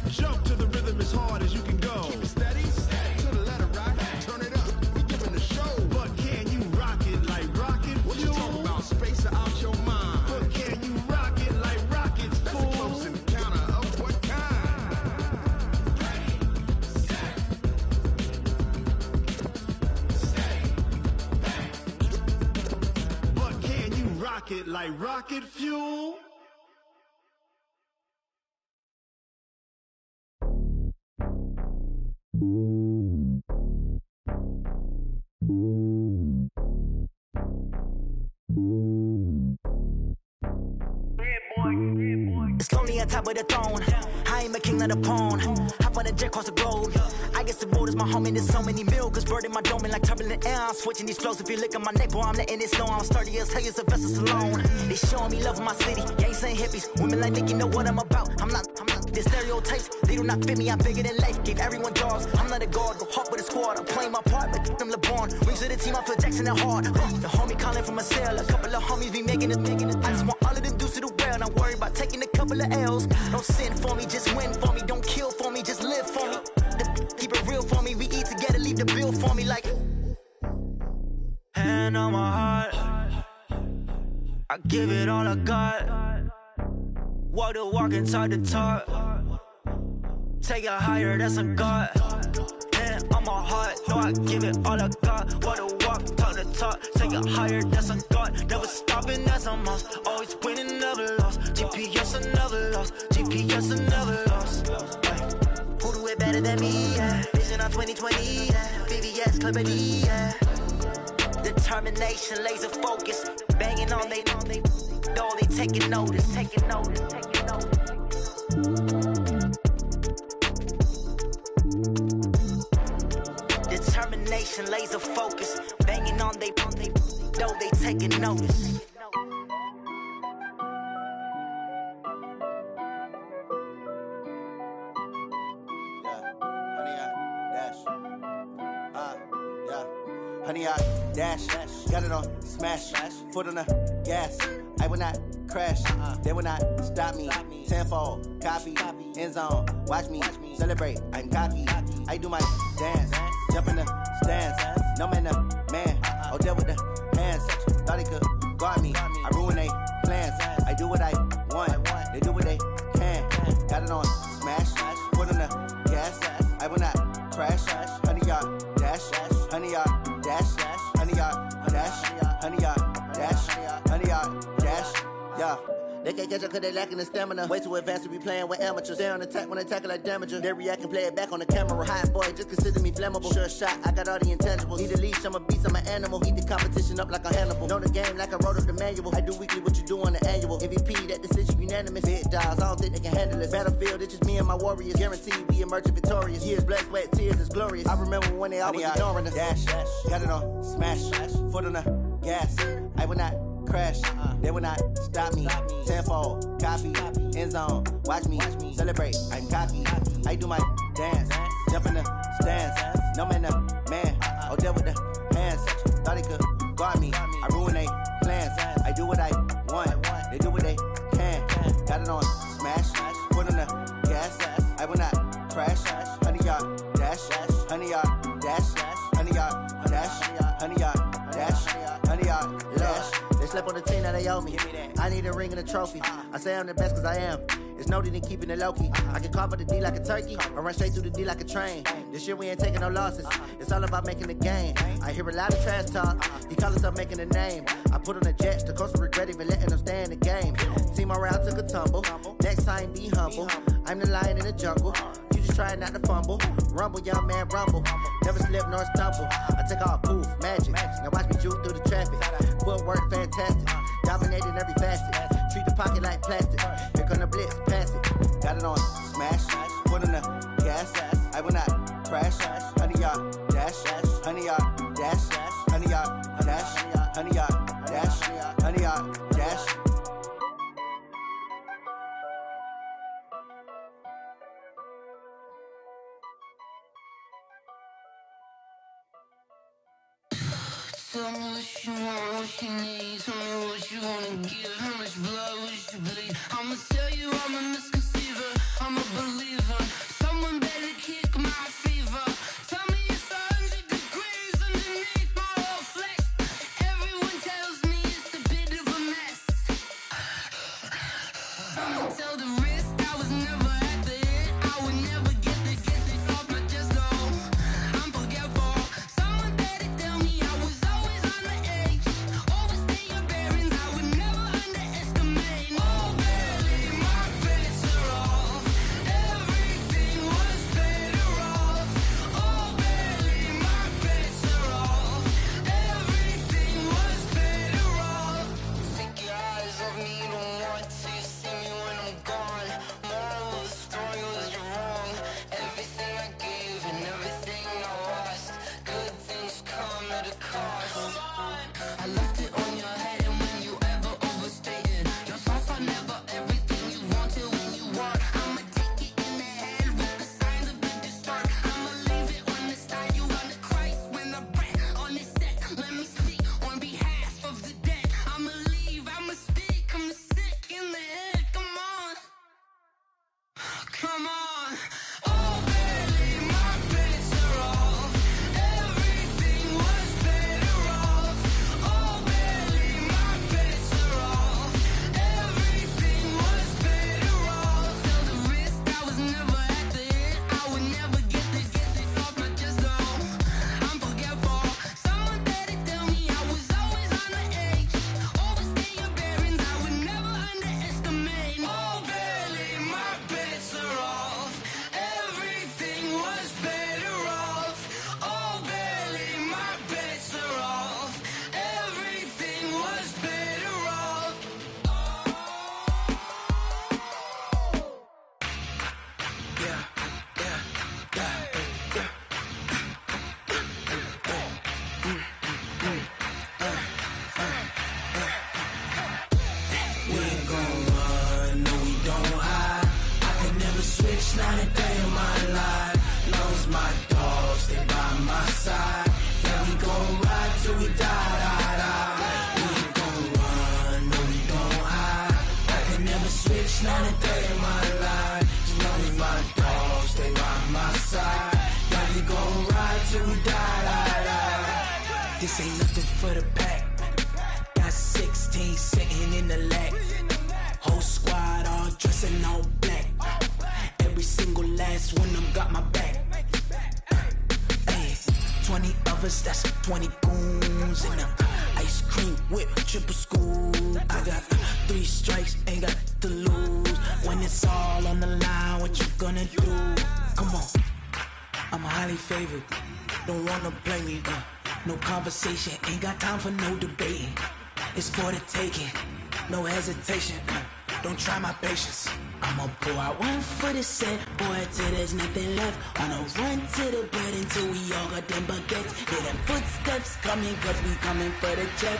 Jump to the rhythm as hard as you can go. Keep it steady, steady. To the letter, right? Turn it up. You're giving the show. But can you rock it like rocket fuel? What you talking about? Space out your mind. But can you rock it like rockets, fool? That's a close encounter of what kind? Ready, set, steady, bang. But can you rock it like rocket fuel? It's lonely on top of the throne. I ain't a king, not a pawn. Hop on a jet across the globe. I guess the road is my home and there's so many milkers burning my dome like turbulent air. I'm switching these flows. If you look at my neck, boy, I'm letting it slow. I'm sturdy as hell, as a vessel alone. They showing me love in my city. Gangs ain't hippies. Women like Nicky know what I'm about. I'm not the stereotypes. They do not fit me. I'm bigger than life. Gave everyone jobs. I'm not a guard. Go hard with a squad. I'm playing my part, but them LeBron. Rings to the team. I feel Jackson and hard. The homie calling from a cell. A couple of homies be making it. I just want all of them dudes to the well. Not worried about taking a couple of L's. Don't sin for me, just win for me. Don't kill for me, just live for me. Keep it real for me. We eat together, leave the bill for me like. Hand on my heart, I give it all I got. Walk the walk and talk the talk. Take it higher, that's a God. Hand on my heart, no, I give it all I got. Walk the walk, talk the talk. Take it higher, that's a God. Never stopping, that's a must. Always winning, never lost. GPS, I never lost. GPS, I never lost. Who do it better than me? Yeah. Vision on 2020. Yeah. VVS, Clippity. Yeah. Determination, laser focus. Banging on they know they taking notice. Taking notice. Taking notice. Determination, laser focus. Banging on they know they taking notice. Honey, I dash, got it on smash, foot on the gas. I will not crash, they will not stop me. Tenfold, copy, end zone, watch me celebrate. I'm cocky, I do my dance, jump in the stands. No man, the man, oh, deal with the hands. Thought he could guard me, I ruin they plans. I do what I want, they do what they can. Got it on smash, foot on the gas. I will not crash, honey, y'all dash, honey, y'all dash, honey, y'all dash, honey, y'all dash, honey, y'all dash, yeah. They can't catch up cause they lacking the stamina. Way too advanced to be playing with amateurs. Stay on attack when they tackle like damager. They react and play it back on the camera. Hot boy, just consider me flammable. Sure shot, I got all the intangibles. Need a leash, I'm a beast, I'm an animal. Heat the competition up like a Hannibal. Know the game like I wrote up the manual. I do weekly what you do on the annual. MVP, that decision unanimous. Big dogs, I don't think they can handle it. Battlefield, it's just me and my warriors. Guaranteed we emerging victorious. Years, blood, sweat, tears, it's glorious. I remember when they always ignoring us. Dash, got it on smash, foot on the gas. I will not crash, they will not stop me. Tenfold, copy, end zone, watch me celebrate. I'm cocky, I do my dance, jump in the stands. No man, the man, oh, deal with the hands. Thought he could guard me, I ruin they plans. I do what I want, they do what they can. Got it on smash, foot on the gas. I will not crash, honey, y'all dash, honey, y'all dash, honey, y'all dash, honey, y'all dash, honey, y'all dash. They slept on the team that they owe me. I need a ring and a trophy. I say I'm the best cause I am. It's no need in keeping it low-key. I can carve up the D like a turkey or run straight through the D like a train. This year we ain't taking no losses. It's all about making the game. I hear a lot of trash talk. He call himself making a name. I put on the jets. The coach will regret even letting them stay in the game. Team around took a tumble. Next time be humble. I'm the lion in the jungle. You just trying not to fumble. Rumble, young man, rumble. Never slip nor stumble. I take off, poof, magic. Now watch me juke through the traffic. Footwork fantastic. Dominating every facet. Treat the pocket like plastic. Here come the blitz, pass it. Got it on smash, foot on the gas. I will not crash. Honey, y'all dash, honey, y'all dash, honey, y'all dash, honey, y'all dash, honey, y'all dash. Tell me what you want, what you need. Tell me what you wanna give. How much blood would you bleed? I'ma tell you I'm a misconceiver. I'm a believer. switch, not a day in my life. Long as my dogs, they by my side. Yeah, we gon' ride till we die. We ain't gon' run, no, we gon' hide. I can never switch, not a day in my life. As long as my dogs, they by my side. Yeah, we gon' ride till we die. This ain't nothing for the pack. Got 16 sitting in the lap. Whole squad all dressing all black. Every single last one of them got my back. Hey, 20 of us, that's 20 goons in them. Ice cream whip, triple scoop. I got 3 strikes, ain't got to lose. When it's all on the line, what you gonna do? Come on, I'm highly favored. Don't wanna blame me, no conversation, ain't got time for no debating. It's for the taking, no hesitation. Don't try my patience. I'ma pour out one for the set, boy, till there's nothing left. Wanna run to the bread until we all got them baguettes. Hear them footsteps coming, cause we coming for the check.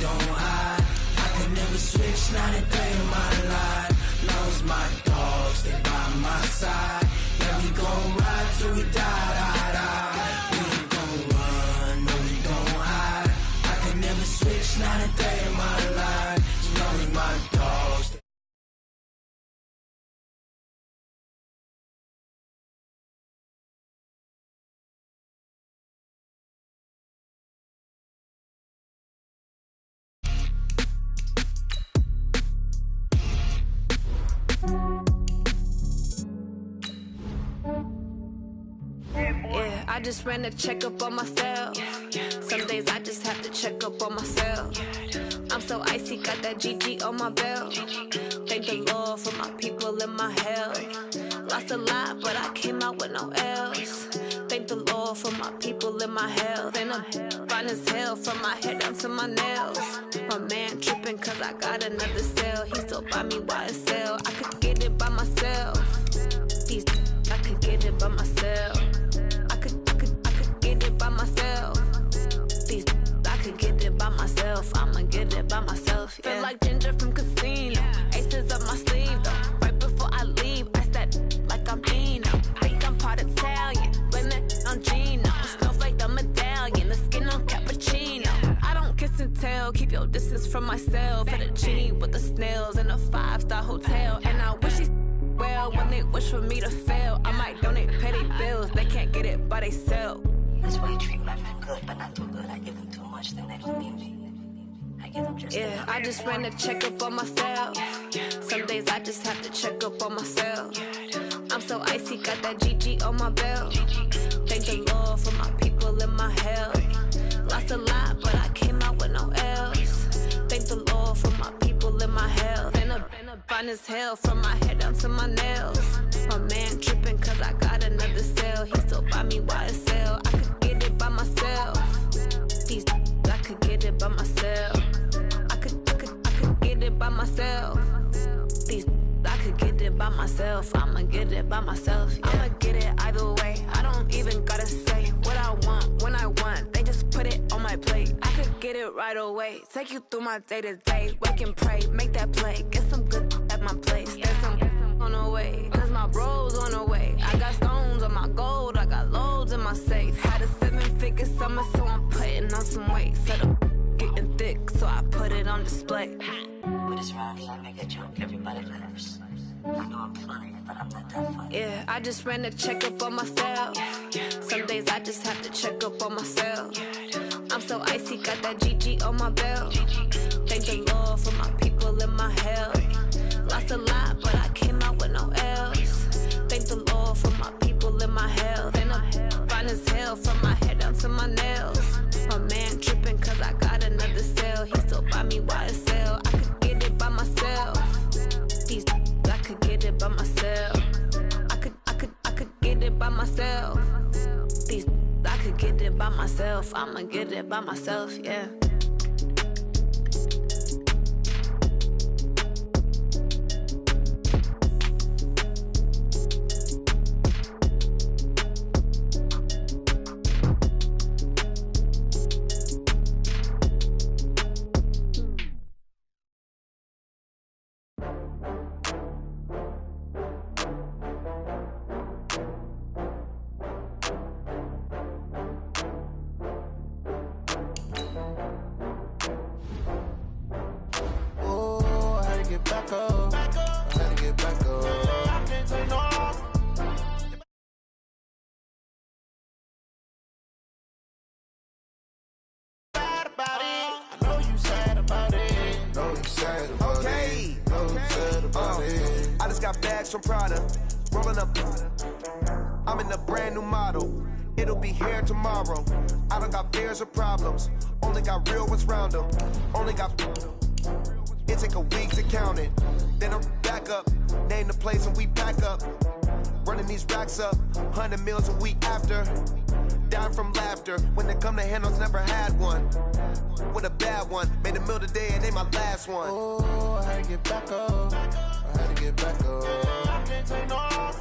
Don't hide, I can never switch, not a day in my life. Long as my dogs, they by my side. Yeah, we gon' ride till we die. We ain't gon' run, no, we gon' hide. I can never switch, not a day in my life. As long as my dogs. Yeah, I just ran a checkup on myself. Some days I just have to check up on myself. I'm so icy, got that GG on my belt. Thank the Lord for my people in my health. Lost a lot, but I came out with no else. Thank the Lord for my people in my health. And I'm fine as hell from my head down to my nails. My man tripping cause I got another cell. He still buy me YSL. I could get it by myself. These I could get it by myself. I could get it by myself. These I could get it by myself. I'ma get it by myself. Yeah. Feel like Ginger from Casino. Aces up my sleeve though. Right before I leave, I said like I'm Dino. Think I'm part Italian. Blame it on Gino. Snowflake the medallion. The skin on cappuccino. I don't kiss and tell. Keep your distance from myself. Fettuccine with the snails in a 5-star hotel. And I wish these well when they wish for me to fail. I might donate petty bills. They can't get it by they self. That's why you treat my men good, but not too good. I give them too much, then they don't need me. I give them just yeah, I just ran a checkup on myself. Some days I just have to check up on myself. I'm so icy, got that GG on my belt. Thank the Lord for my people in my health. Lost a lot, but I came out with no else. Thank the Lord for my people in my health. And I'm fine as hell from my head down to my nails. My man tripping cause I got another cell. He still buy me YSL. I could get it by myself. These I could get it by myself. I could get it by myself. These I could get it by myself. I'ma get it by myself. Yeah. I'ma get it either way. I don't even gotta say what I want when I want. They just put it on my plate. I could get it right away. Take you through my day to day. Wake and pray, make that play. Get some good at my place. There's some on the way. Cause my bro's on the way. I got stones on my gold. I got loads in my safe. Had a 7-figure summer, so I'm putting on some weight. Set up getting thick, so I put it on display. With this round here, I make a joke, everybody laughs. I know I'm funny, but I'm not that funny. Yeah, I just ran a checkup on myself. Some days I just have to check up on myself. I'm so icy, got that GG on my belt. Thank the Lord for my people in my health. Lost a lot, but I came out with no else. Thank the Lord for my people in my health. And I'm fine as hell from my head down to my nails. My man tripping cause I got another cell. He still buy me YSL. I could get it by myself. These I could get it by myself. I could get it by myself. These I could get it by myself. I'ma get it by myself, yeah. got bags from Prada. Rolling up. I'm in a brand new model. It'll be here tomorrow. I don't got fears or problems. Only got real ones round them. Only got. It take a week to count it. Then I'm back up. Name the place and we pack up. Running these racks up. 100 meals a week after. Down from laughter. When they come to handles, never had one. With a bad one. Made a meal today and ain't my last one. Oh, I had to get back up. I had to get back up. I can't take no loss.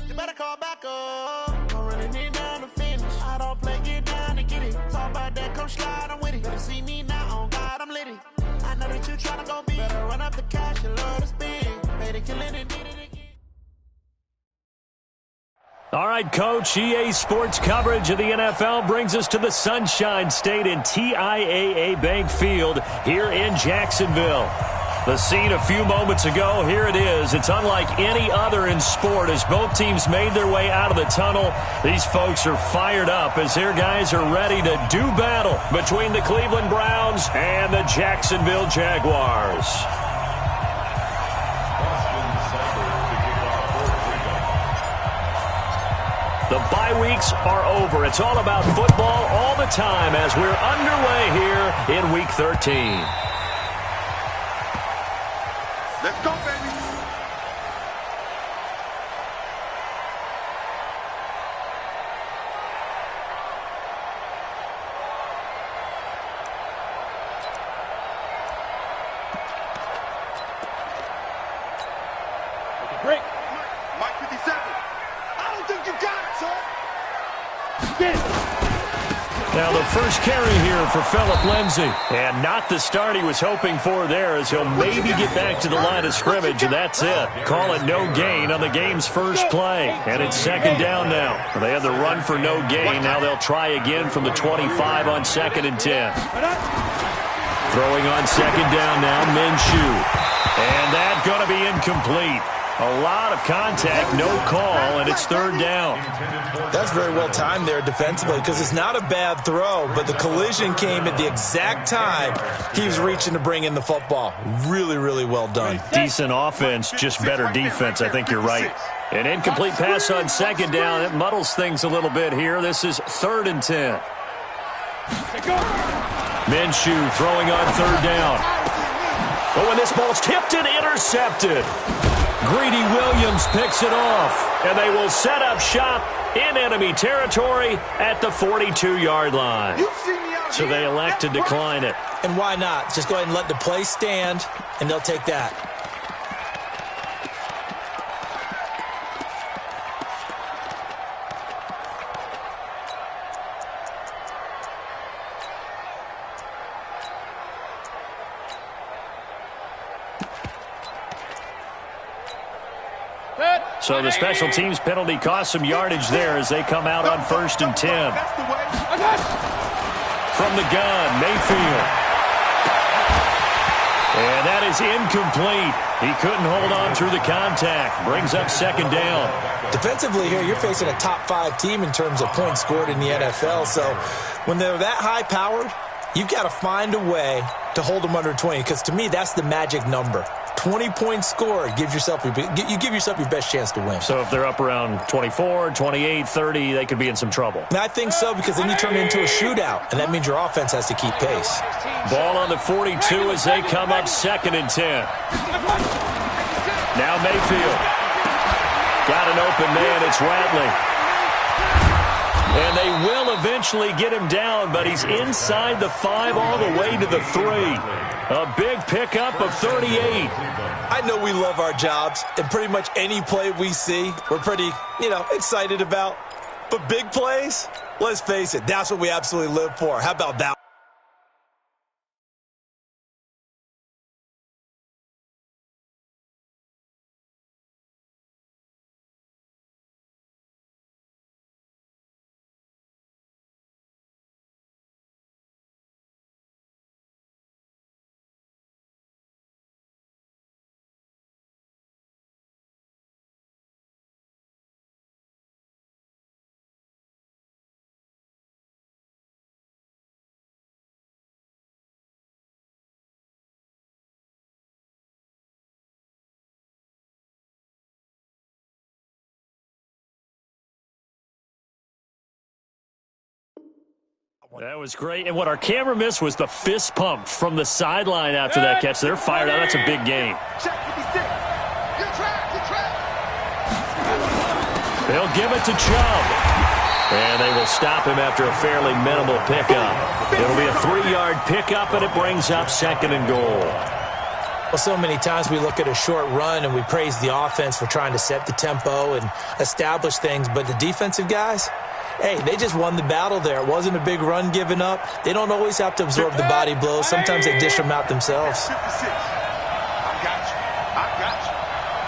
You better call back up. Don't really need down to finish. I don't play, get down to get it. Talk about that, come slide, I'm with it. Better see me now, on God, I'm litty. I know that you tryna go big. Better run up the cash, you love to spend. Made it, kill it, and did it again. All right, Coach, EA Sports coverage of the NFL brings us to the Sunshine State in TIAA Bank Field here in Jacksonville. The scene a few moments ago, here it is. It's unlike any other in sport as both teams made their way out of the tunnel. These folks are fired up as their guys are ready to do battle between the Cleveland Browns and the Jacksonville Jaguars. The bye weeks are over. It's all about football all the time as we're underway here in Week 13. Let's go, baby. Break. Mike 57. I don't think you got it, sir. Get it. Now the first carry here for Phillip Lindsay. And not the start he was hoping for there as he'll maybe get back to the line of scrimmage, and that's it. Call it no gain on the game's first play. And it's second down now. They had the run for no gain. Now they'll try again from the 25 on 2nd and 10. Throwing on second down now, Minshew. And that's going to be incomplete. A lot of contact, no call, and it's third down. That's very well timed there defensively because it's not a bad throw, but the collision came at the exact time he was reaching to bring in the football. Really, really well done. Decent offense, just better defense. I think you're right. An incomplete pass on second down. It muddles things a little bit here. This is 3rd and 10. Minshew throwing on third down. Oh, and this ball's tipped and intercepted. Greedy Williams picks it off, and they will set up shop in enemy territory at the 42-yard line. So they elect to decline it. And why not? Just go ahead and let the play stand, and they'll take that. So the special teams penalty cost some yardage there as they come out on 1st and 10. From the gun, Mayfield. And that is incomplete. He couldn't hold on through the contact. Brings up second down. Defensively here, you're facing a top 5 team in terms of points scored in the NFL. So when they're that high-powered, you've got to find a way to hold them under 20 because to me, that's the magic number. 20 points scored, you give yourself your best chance to win. So if they're up around 24, 28, 30, they could be in some trouble. And I think so because then you turn it into a shootout, and that means your offense has to keep pace. Ball on the 42 as they come up 2nd and 10. Now Mayfield. Got an open man, it's Radley. And they will eventually get him down, but he's inside the 5 all the way to the 3. A big pickup of 38. I know we love our jobs, and pretty much any play we see, we're pretty, excited about. But big plays, let's face it, that's what we absolutely live for. How about that? one. That was great. And what our camera missed was the fist pump from the sideline after that catch. They're fired out. That's a big game. They'll give it to Chubb. And they will stop him after a fairly minimal pickup. It'll be a 3-yard pickup, and it brings up 2nd and goal. Well, so many times we look at a short run and we praise the offense for trying to set the tempo and establish things, but the defensive guys, hey, they just won the battle there. It wasn't a big run given up. They don't always have to absorb the body blows. Sometimes they dish them out themselves. I got you.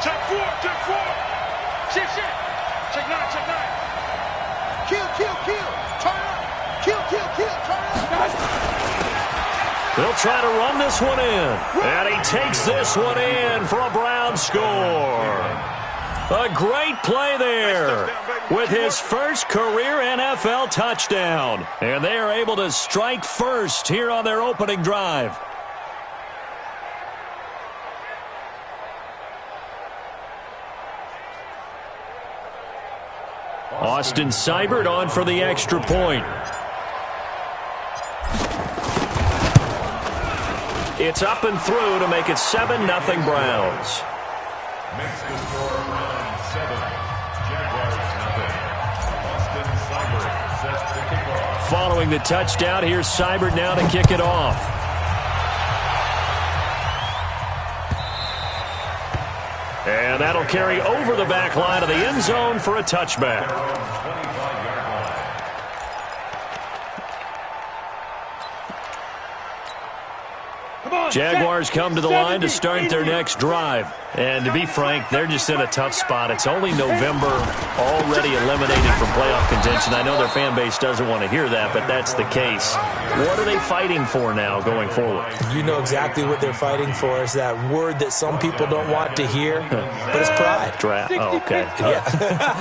Check 4. Shit. Check 9. Kill. Turn up. Kill. Turn up. They'll try to run this one in. And he takes this one in for a Brown score. A great play there with his first career NFL touchdown. And they are able to strike first here on their opening drive. Austin Seibert on for the extra point. It's up and through to make it 7-0 Browns. Mexican score Browns 7, Jaguars 0. Austin Seibert sets the kickoff. Following the touchdown, here's Seibert now to kick it off. And that'll carry over the back line of the end zone for a touchback. Jaguars come to the line to start their next drive. And to be frank, they're just in a tough spot. It's only November, already eliminated from playoff contention. I know their fan base doesn't want to hear that, but that's the case. What are they fighting for now going forward? You know exactly what they're fighting for. Is that word that some people don't want to hear, but it's pride. Draft. Oh, okay. Yeah.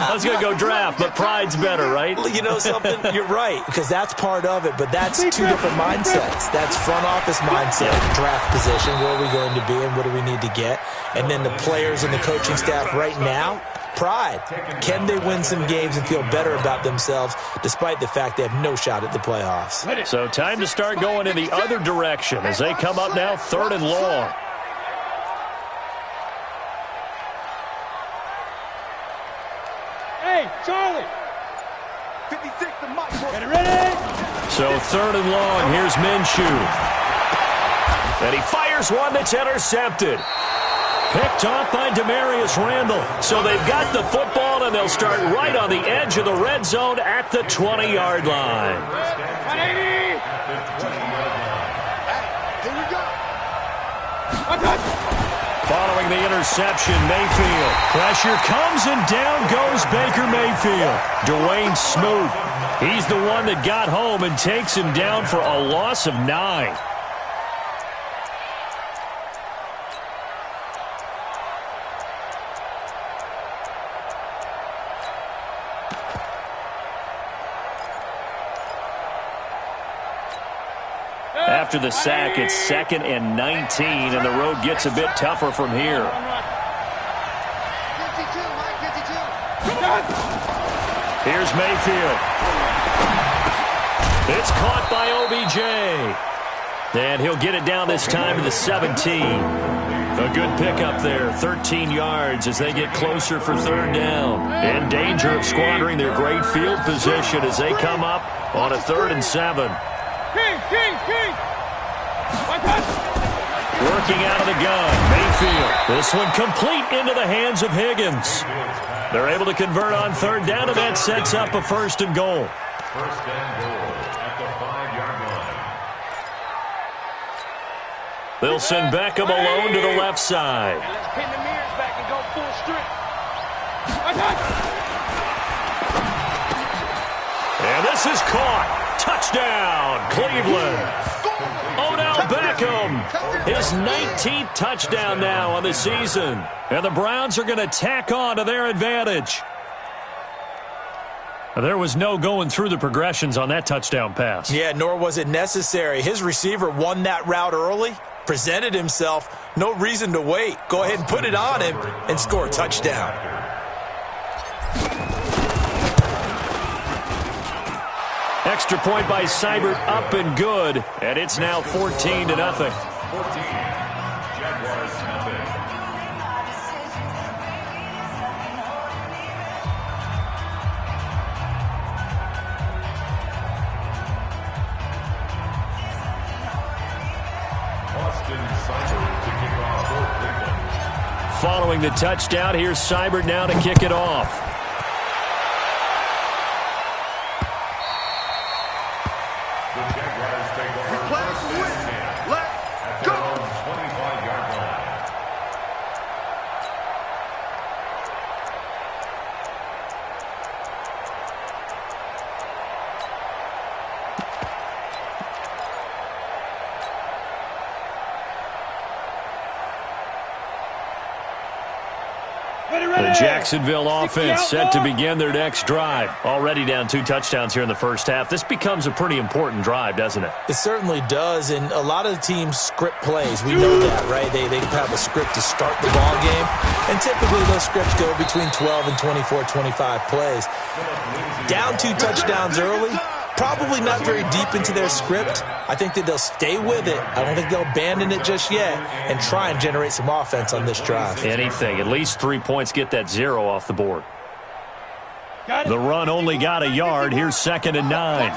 I was going to go draft, but pride's better, right? You know something? You're right, because that's part of it, but that's two different mindsets. That's front office mindset, draft position, where are we going to be and what do we need to get? And then the players and the coaching staff right now, pride. Can they win some games and feel better about themselves despite the fact they have no shot at the playoffs? So time to start going in the other direction as they come up now 3rd and long. Hey, Charlie. 56 to Mike. Get it ready. So 3rd and long, here's Minshew. And he fires one that's intercepted. Picked off by Demarius Randall. So they've got the football, and they'll start right on the edge of the red zone at the 20-yard line. 180. Here we go. Following the interception, Mayfield. Pressure comes, and down goes Baker Mayfield. Dwayne Smoot. He's the one that got home and takes him down for a loss of 9. After the sack, it's 2nd and 19, and the road gets a bit tougher from here. 52, Mike, 52. Here's Mayfield. It's caught by OBJ. And he'll get it down this time to the 17. A good pickup there, 13 yards as they get closer for 3rd down. In danger of squandering their great field position as they come up on a 3rd and 7. Working out of the gun, Mayfield. This one complete into the hands of Higgins. They're able to convert on 3rd down, and that sets up a 1st and goal. 1st and goal at the 5-yard line. They'll send Beckham alone to the left side. Let's pin the mirrors back and go full strip. And this is caught. Touchdown, Cleveland. Odell Beckham, his 19th touchdown now on the season. And the Browns are going to tack on to their advantage. There was no going through the progressions on that touchdown pass. Yeah, nor was it necessary. His receiver won that route early, presented himself, no reason to wait. Go ahead and put it on him and score a touchdown. Extra point by Seibert, up and good, and it's now 14-0. 14, Jaguars nothing. Austin Seibert to kick off for Cleveland. Following the touchdown, here's Seibert now to kick it off. The Jaguars take over first and 10 at their own 25-yard line. The Jacksonville offense set to begin their next drive. Already down 2 touchdowns here in the first half. This becomes a pretty important drive, doesn't it? It certainly does, and a lot of the teams script plays. We know that, right? They have a script to start the ball game, and typically those scripts go between 12 and 24, 25 plays. Down 2 touchdowns early, probably not very deep into their script. I think that they'll stay with it. I don't think they'll abandon it just yet and try and generate some offense on this drive. Anything. At least 3 points, get that 0 off the board. The run only got a yard. Here's 2nd and 9.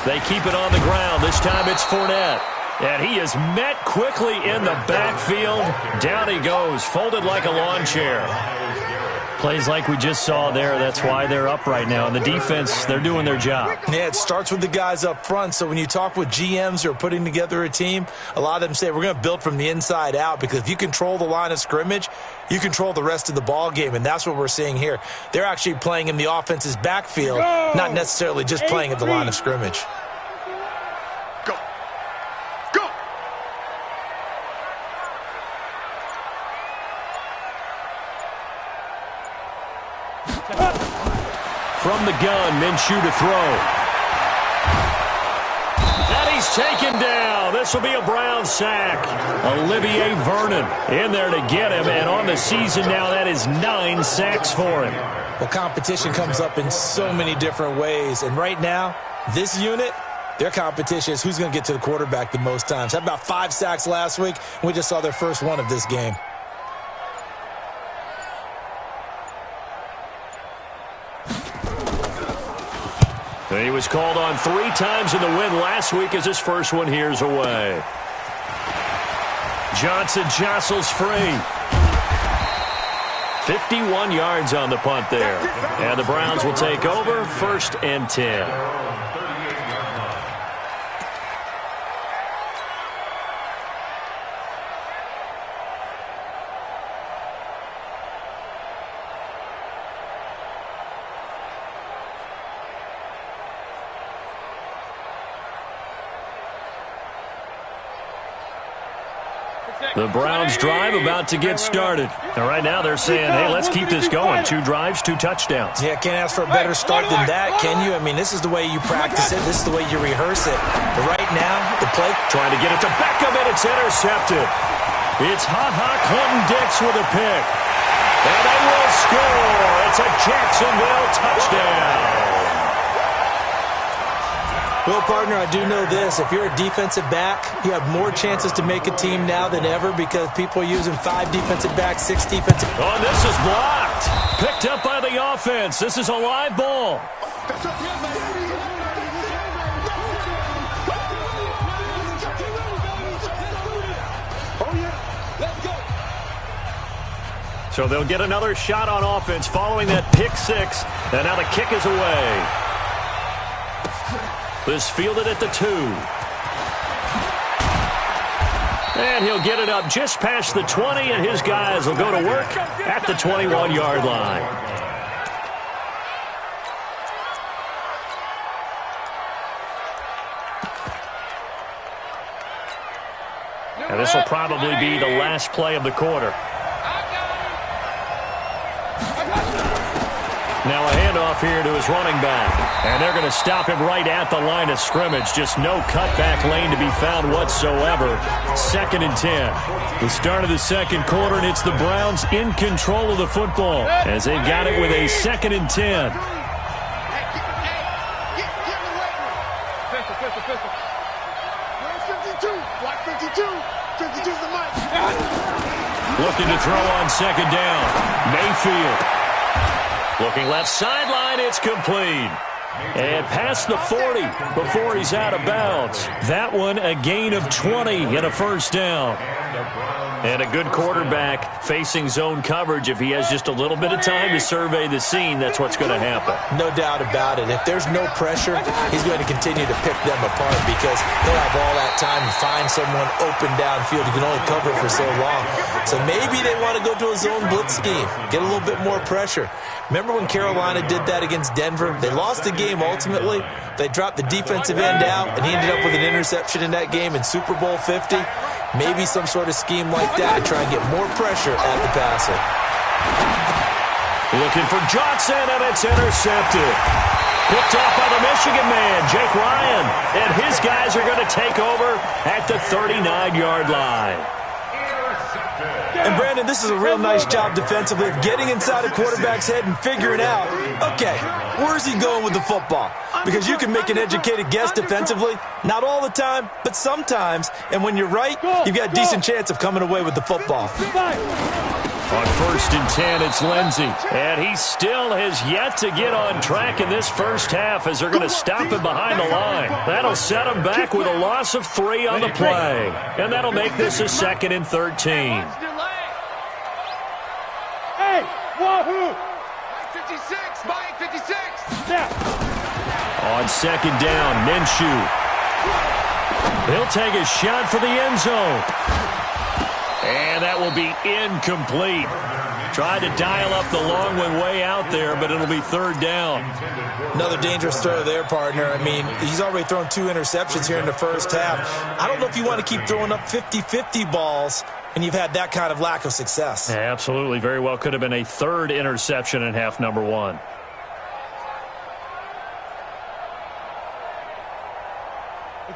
They keep it on the ground. This time it's Fournette. And he is met quickly in the backfield. Down he goes, folded like a lawn chair. Plays like we just saw there. That's why they're up right now. And the defense, they're doing their job. Yeah, it starts with the guys up front. So when you talk with GMs who are putting together a team, a lot of them say we're going to build from the inside out, because if you control the line of scrimmage, you control the rest of the ball game. And that's what we're seeing here. They're actually playing in the offense's backfield, not necessarily just playing at the line of scrimmage. From the gun, Minshew to throw. And he's taken down. This will be a Brown sack. Olivier Vernon in there to get him. And on the season now, that is 9 sacks for him. Well, competition comes up in so many different ways. And right now, this unit, their competition is who's going to get to the quarterback the most times. Had about 5 sacks last week. We just saw their first one of this game. He was called on 3 times in the win last week as his first one here's away. Johnson jostles free. 51 yards on the punt there. And the Browns will take over, 1st and 10. The Browns drive about to get started. And right now they're saying, hey, let's keep this going. 2 drives, 2 touchdowns. Yeah, can't ask for a better start than that, can you? I mean, this is the way you practice it. This is the way you rehearse it. But right now, the play... Trying to get it to Beckham, and it's intercepted. It's Ha-Ha Clinton-Dix with a pick. And they will score. It's a Jacksonville touchdown. Well, partner, I do know this. If you're a defensive back, you have more chances to make a team now than ever, because people are using 5 defensive backs, 6 defensive... Oh, this is blocked. Picked up by the offense. This is a live ball. So they'll get another shot on offense following that pick 6. And now the kick is away. This fielded at the 2. And he'll get it up just past the 20, and his guys will go to work at the 21-yard line. And this will probably be the last play of the quarter. Now a handoff here to his running back. And they're going to stop him right at the line of scrimmage. Just no cutback lane to be found whatsoever. 2nd and 10. The start of the second quarter, and it's the Browns in control of the football as they've got it with a 2nd and 10. Looking to throw on second down. Mayfield. Looking left sideline. It's complete. And past the 40 before he's out of bounds. That one a gain of 20 and a first down. And a good quarterback facing zone coverage. If he has just a little bit of time to survey the scene, that's what's going to happen. No doubt about it. If there's no pressure, he's going to continue to pick them apart because he'll have all that time to find someone open downfield. He can only cover for so long. So maybe they want to go to a zone blitz scheme, get a little bit more pressure. Remember when Carolina did that against Denver? They lost the game ultimately. They dropped the defensive end out, and he ended up with an interception in that game in Super Bowl 50. Maybe some sort of scheme like that to try and get more pressure at the passer. Looking for Johnson, and it's intercepted. Picked off by the Michigan man, Jake Ryan. And his guys are going to take over at the 39-yard line. And, Brandon, this is a real nice job defensively of getting inside a quarterback's head and figuring out, okay, where's he going with the football? Because you can make an educated guess defensively, not all the time, but sometimes. And when you're right, you've got a decent chance of coming away with the football. On 1st and 10, it's Lindsey. And he still has yet to get on track in this first half as they're going to stop him behind the line. That'll set him back with a loss of 3 on the play. And that'll make this a 2nd and 13. Hey, wahoo! 56, buying 56. On 2nd down, Minshew. He'll take a shot for the end zone. And that will be incomplete. Tried to dial up the long one way out there, but it'll be 3rd down. Another dangerous throw there, partner. I mean, he's already thrown 2 interceptions here in the first half. I don't know if you want to keep throwing up 50-50 balls and you've had that kind of lack of success. Yeah, absolutely. Very well could have been a 3rd interception in half number 1.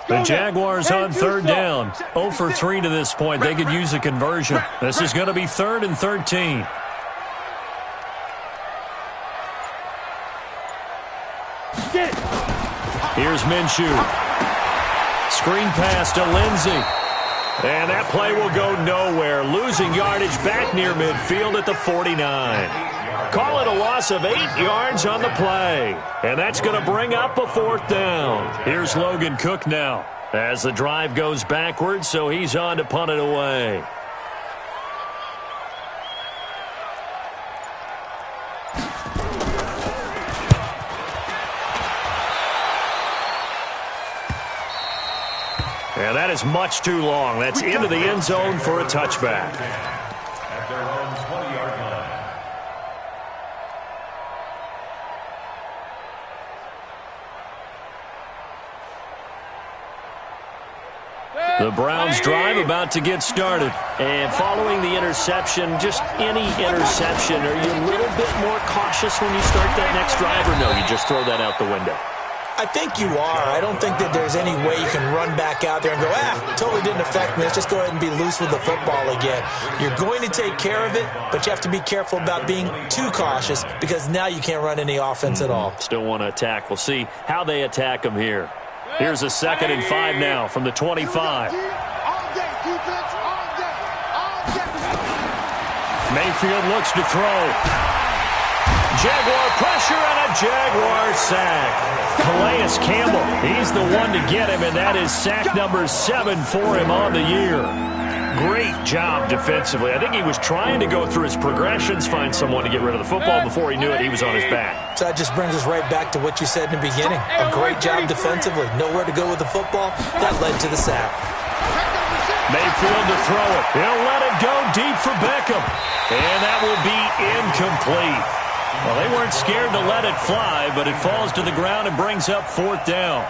The Jaguars on 3rd down. 0 for 3 to this point. They could use a conversion. This is going to be 3rd and 13. Here's Minshew. Screen pass to Lindsey. And that play will go nowhere. Losing yardage back near midfield at the 49. Call it a loss of 8 yards on the play. And that's going to bring up a 4th down. Here's Logan Cook now as the drive goes backwards, so he's on to punt it away. And that is much too long. That's into the end zone for a touchback. At their own 20-yard line. The Browns drive about to get started. And following the interception, just any interception, are you a little bit more cautious when you start that next drive, or no, you just throw that out the window? I think you are. I don't think that there's any way you can run back out there and go, totally didn't affect me. Let's just go ahead and be loose with the football again. You're going to take care of it, but you have to be careful about being too cautious because now you can't run any offense at all. Still want to attack. We'll see how they attack them here. Here's a 2nd and 5 now from the 25. Mayfield looks to throw. Jaguar pressure and a Jaguar sack. Calais Campbell, he's the one to get him, and that is sack number 7 for him on the year. Great job defensively. I think he was trying to go through his progressions, find someone to get rid of the football. Before he knew it, he was on his back. So that just brings us right back to what you said in the beginning. A great job defensively. Nowhere to go with the football. That led to the sack. Mayfield to throw it. He'll let it go deep for Beckham. And that will be incomplete. Well, they weren't scared to let it fly, but it falls to the ground and brings up 4th down.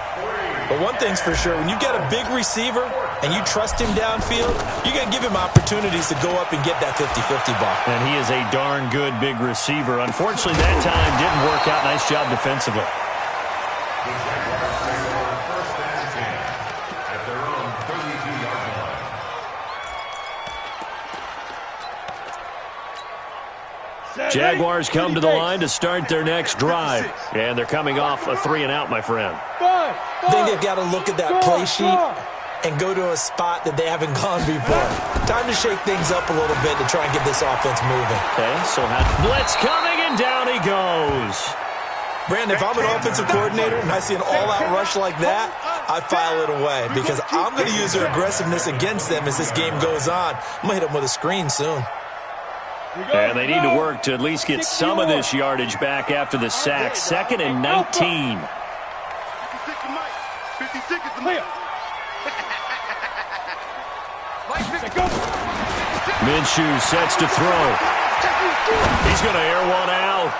But one thing's for sure, when you've got a big receiver and you trust him downfield, you're going to give him opportunities to go up and get that 50-50 ball. And he is a darn good big receiver. Unfortunately, that time didn't work out. Nice job defensively. Jaguars come to the line to start their next drive. And they're coming off a 3-and-out, my friend. I think they've got to look at that play sheet and go to a spot that they haven't gone before. Time to shake things up a little bit to try and get this offense moving. Okay, so blitz coming, and down he goes. Brandon, if I'm an offensive coordinator and I see an all-out rush like that, I file it away because I'm going to use their aggressiveness against them as this game goes on. I'm going to hit them with a screen soon. And they need to work to at least get some of this yardage back after the sack. 2nd and 19. 56 is the Minshew sets to throw. He's going to air one out.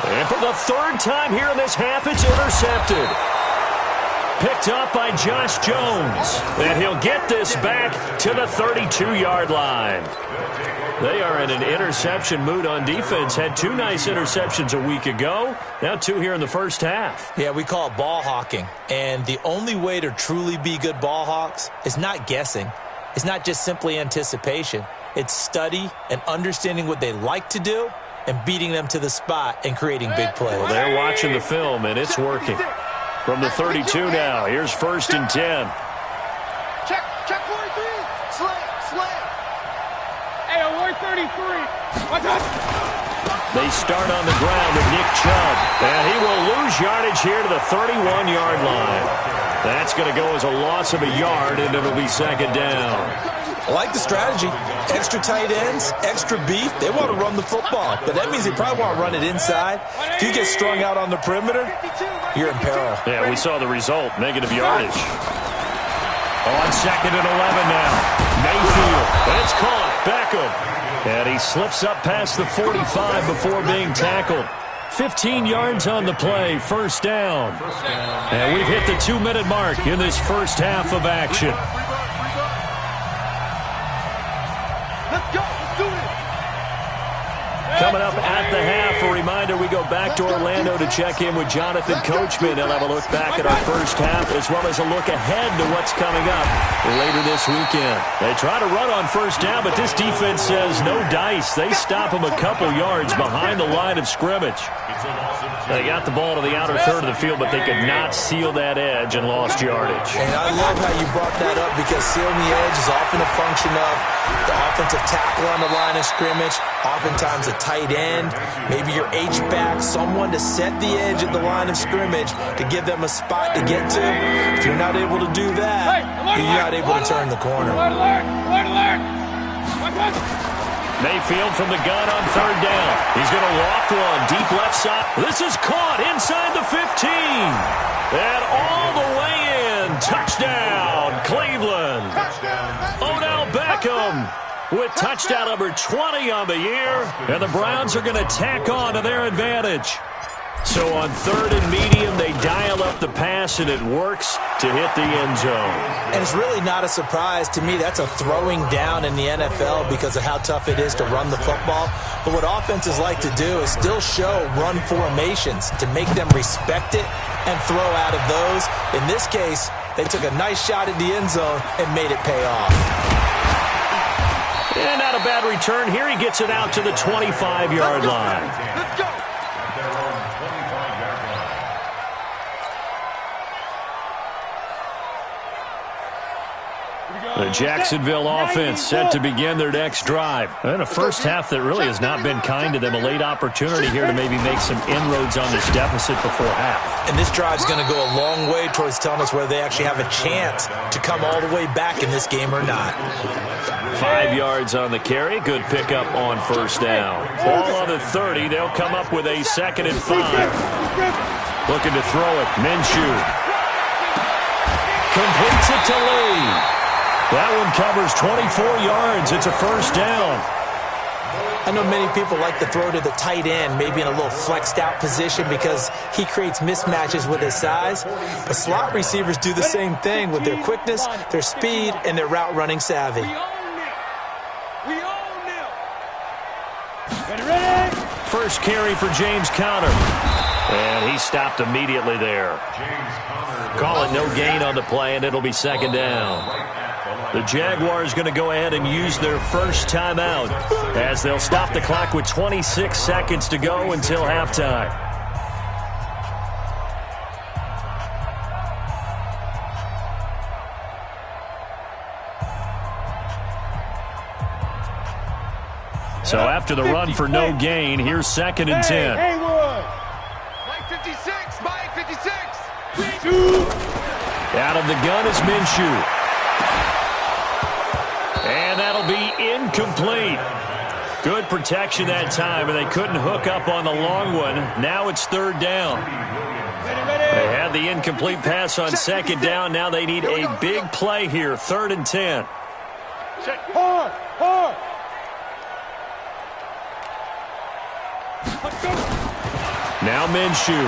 And for the 3rd time here in this half, it's intercepted. Picked up by Josh Jones. And he'll get this back to the 32-yard line. They are in an interception mood on defense. Had 2 nice interceptions a week ago. Now 2 here in the first half. Yeah, we call it ball hawking. And the only way to truly be good ball hawks is not guessing. It's not just simply anticipation. It's study and understanding what they like to do and beating them to the spot and creating big plays. Well, they're watching the film, and it's working. From the 32 now, here's 1st and 10. Check 43. Slam. Hey, 133. They start on the ground with Nick Chubb, and he will lose yardage here to the 31-yard line. That's going to go as a loss of a yard, and it'll be 2nd down. I like the strategy. Extra tight ends, extra beef. They want to run the football, but that means they probably want to run it inside. If you get strung out on the perimeter, you're in peril. Yeah, we saw the result, negative yardage. On 2nd and 11 now. Mayfield, and it's caught. Beckham. And he slips up past the 45 before being tackled. 15 yards on the play, 1st down. And we've hit the 2-minute mark in this first half of action. Let's go. Let's do it. Coming up at the half, a reminder, we go back to Orlando to check in with Jonathan Coachman. He'll have a look back at our first half as well as a look ahead to what's coming up later this weekend. They try to run on 1st down, but this defense says no dice. They stop them a couple yards behind the line of scrimmage. They got the ball to the outer third of the field, but they could not seal that edge and lost yardage. And I love how you brought that up because sealing the edge is often a function of the offensive tackle on the line of scrimmage, oftentimes a tight end, maybe your H-back, someone to set the edge at the line of scrimmage to give them a spot to get to. If you're not able to do that, you're not able to turn the corner. Mayfield from the gun on 3rd down. He's going to loft one deep left side. This is caught inside the 15. And all the way in. Touchdown, Cleveland. Odell Beckham with touchdown number 20 on the year. And the Browns are going to tack on to their advantage. So on 3rd and medium, they dial up the pass, and it works to hit the end zone. And it's really not a surprise to me. That's a throwing down in the NFL because of how tough it is to run the football. But what offenses like to do is still show run formations to make them respect it and throw out of those. In this case, they took a nice shot at the end zone and made it pay off. And not a bad return here. He gets it out to the 25-yard line. Let's go. The Jacksonville offense set to begin their next drive. And a first half that really has not been kind to them. A late opportunity here to maybe make some inroads on this deficit before half. And this drive's going to go a long way towards telling us whether they actually have a chance to come all the way back in this game or not. 5 yards on the carry. Good pickup on 1st down. Ball on the 30. They'll come up with a 2nd and 5. Looking to throw it. Minshew. Completes it to Lee. That one covers 24 yards. It's a 1st down. I know many people like to throw to the tight end, maybe in a little flexed out position because he creates mismatches with his size. But slot receivers do the same thing with their quickness, their speed, and their route running savvy. We own them. Ready? First carry for James Conner. And he stopped immediately there. Call it no gain on the play, and it'll be 2nd down. The Jaguars going to go ahead and use their first timeout as they'll stop the clock with 26 seconds to go until halftime. So after the run for no gain, here's 2nd and 10. Haywood. Mike 56. Mike 56. Out of the gun is Minshew. And that'll be incomplete. Good protection that time, and they couldn't hook up on the long one. Now it's 3rd down. They had the incomplete pass on 2nd down. Now they need a big play here, 3rd and 10. Hard. Now Minshew.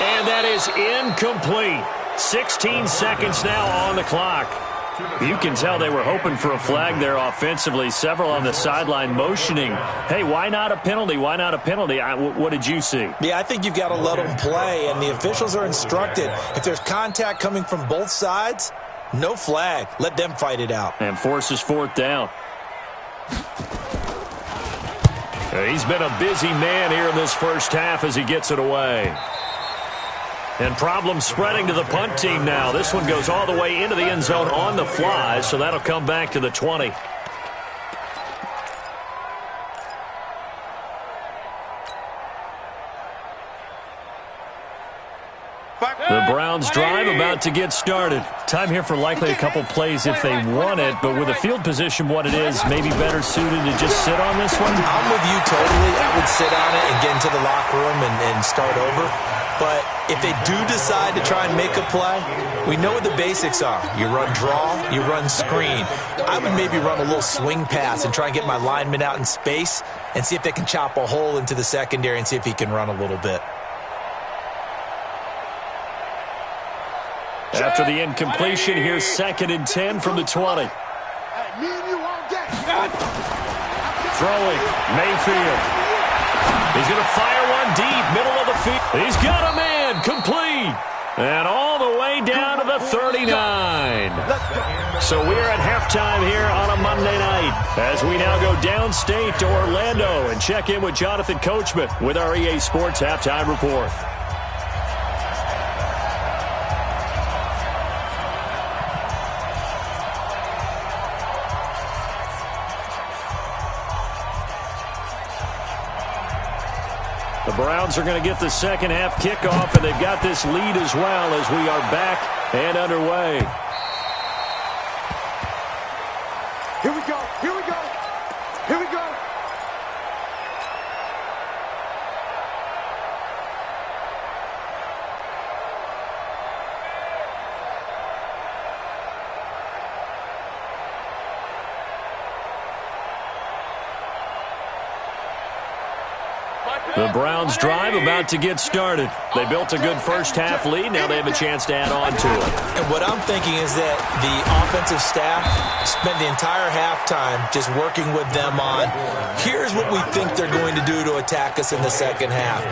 And that is incomplete. 16 seconds now on the clock. You can tell they were hoping for a flag there offensively. Several on the sideline motioning, hey, why not a penalty? Why not a penalty? What did you see? Yeah, I think you've got to let them play, and the officials are instructed. If there's contact coming from both sides, no flag. Let them fight it out. And forces 4th down. He's been a busy man here in this first half as he gets it away. And problems spreading to the punt team now. This one goes all the way into the end zone on the fly, so that'll come back to the 20. The Browns drive about to get started. Time here for likely a couple plays if they want it, but with the field position what it is, maybe better suited to just sit on this one? I'm with you totally. I would sit on it and get into the locker room and start over. But if they do decide to try and make a play, we know what the basics are. You run draw, you run screen. I would maybe run a little swing pass and try and get my lineman out in space and see if they can chop a hole into the secondary and see if he can run a little bit. After the incompletion, here's 2nd and 10 from the 20. Throwing, Mayfield. He's going to fire one deep, middle of the field. He's got a man, complete. And all the way down to the 39. So we're at halftime here on a Monday night as we now go downstate to Orlando and check in with Jonathan Coachman with our EA Sports Halftime Report. The Browns are going to get the second half kickoff, and they've got this lead as well as we are back and underway. Here we go. Here we go. Here we go. The Browns drive about to get started. They built a good first half lead. Now they have a chance to add on to it. And what I'm thinking is that the offensive staff spent the entire halftime just working with them on, here's what we think they're going to do to attack us in the second half.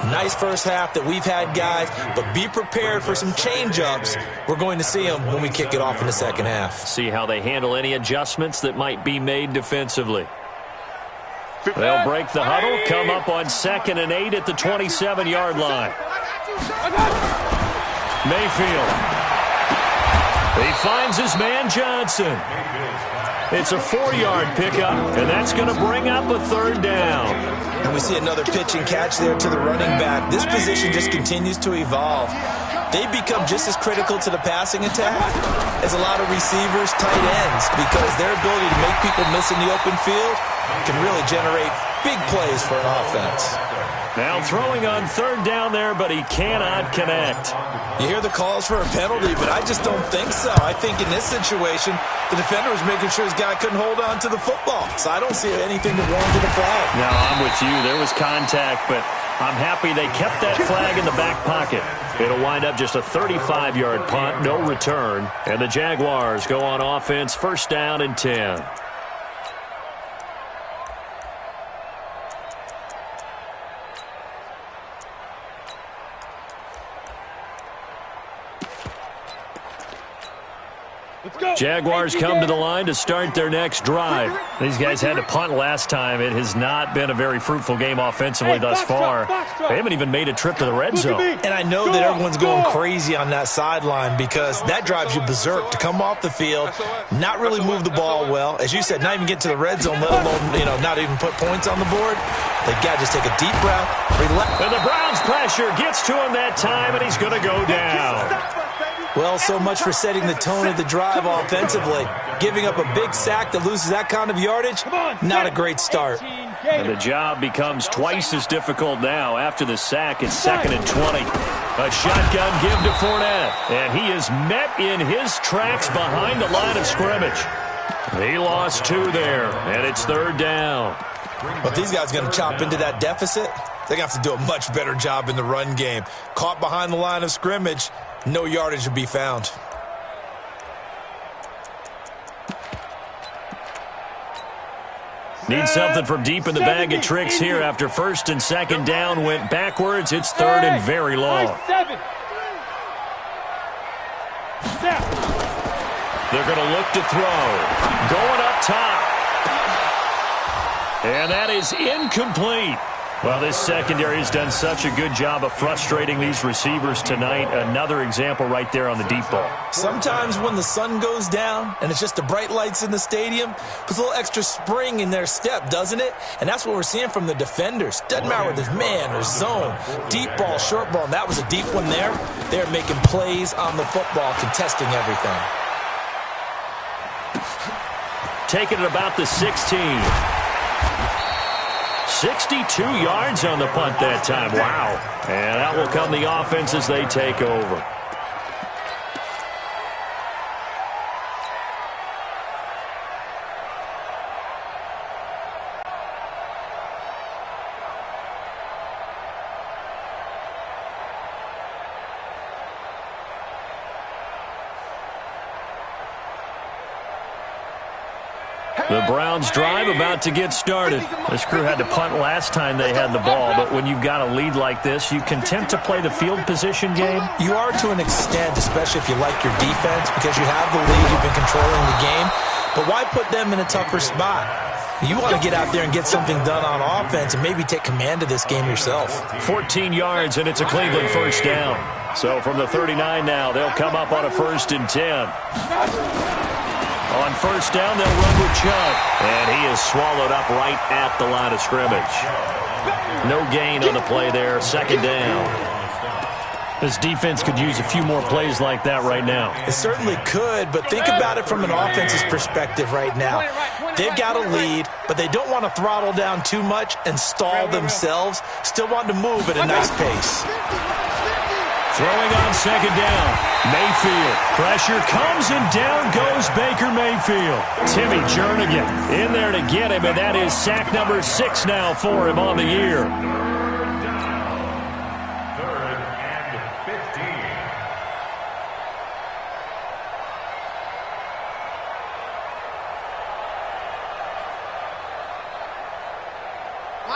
Nice first half that we've had, guys, but be prepared for some change-ups. We're going to see them when we kick it off in the second half. See how they handle any adjustments that might be made defensively. They'll break the huddle, come up on 2nd and 8 at the 27-yard line. Mayfield. He finds his man Johnson. It's a 4-yard pickup, and that's going to bring up a 3rd down. And we see another pitch and catch there to the running back. This position just continues to evolve. They become just as critical to the passing attack as a lot of receivers, tight ends, because their ability to make people miss in the open field can really generate big plays for an offense. Now throwing on 3rd down there, but he cannot connect. You hear the calls for a penalty, but I just don't think so. I think in this situation, the defender was making sure his guy couldn't hold on to the football. So I don't see anything to warrant a flag. No, I'm with you. There was contact, but I'm happy they kept that flag in the back pocket. It'll wind up just a 35-yard punt, no return. And the Jaguars go on offense, 1st down and 10. Jaguars come to the line to start their next drive. These guys had to punt last time. It has not been a very fruitful game offensively thus far. They haven't even made a trip to the red zone. And I know that everyone's going crazy on that sideline because that drives you berserk to come off the field, not really move the ball well. As you said, not even get to the red zone, let alone, not even put points on the board. They got to just take a deep breath. And the Browns pressure gets to him that time, and he's going to go down. Well, so much for setting the tone of the drive offensively. Giving up a big sack that loses that kind of yardage, not a great start. And the job becomes twice as difficult now. After the sack, it's 2nd and 20. A shotgun give to Fournette, and he is met in his tracks behind the line of scrimmage. He lost 2 there, and it's 3rd down. Well, if these guys are going to chop into that deficit, they're going to have to do a much better job in the run game. Caught behind the line of scrimmage, no yardage to be found. Need something from deep in the bag of tricks here after 1st and 2nd down went backwards. It's 3rd and very long. They're going to look to throw. Going up top. And that is incomplete. Well, this secondary has done such a good job of frustrating these receivers tonight. Another example right there on the deep ball. Sometimes when the sun goes down and it's just the bright lights in the stadium, puts a little extra spring in their step, doesn't it? And that's what we're seeing from the defenders. Doesn't matter whether it's man or zone, deep ball, short ball, and that was a deep one there. They're making plays on the football, contesting everything. Taking it about the 16. 62 yards on the punt that time. Wow. And out will come the offense as they take over. The Browns drive about to get started. This crew had to punt last time they had the ball, but when you've got a lead like this, you content to play the field position game? You are to an extent, especially if you like your defense, because you have the lead, you've been controlling the game. But why put them in a tougher spot? You want to get out there and get something done on offense and maybe take command of this game yourself. 14 yards, and it's a Cleveland 1st down. So from the 39 now, they'll come up on a 1st and 10. On 1st down, they'll run with Chubb. And he is swallowed up right at the line of scrimmage. No gain on the play there. 2nd down. This defense could use a few more plays like that right now. It certainly could, but think about it from an offense's perspective right now. They've got a lead, but they don't want to throttle down too much and stall themselves. Still want to move at a nice pace. Throwing on 2nd down. Mayfield. Pressure comes and down goes Baker Mayfield. Timmy Jernigan in there to get him, and that is sack number 6 now for him on the year. 3rd and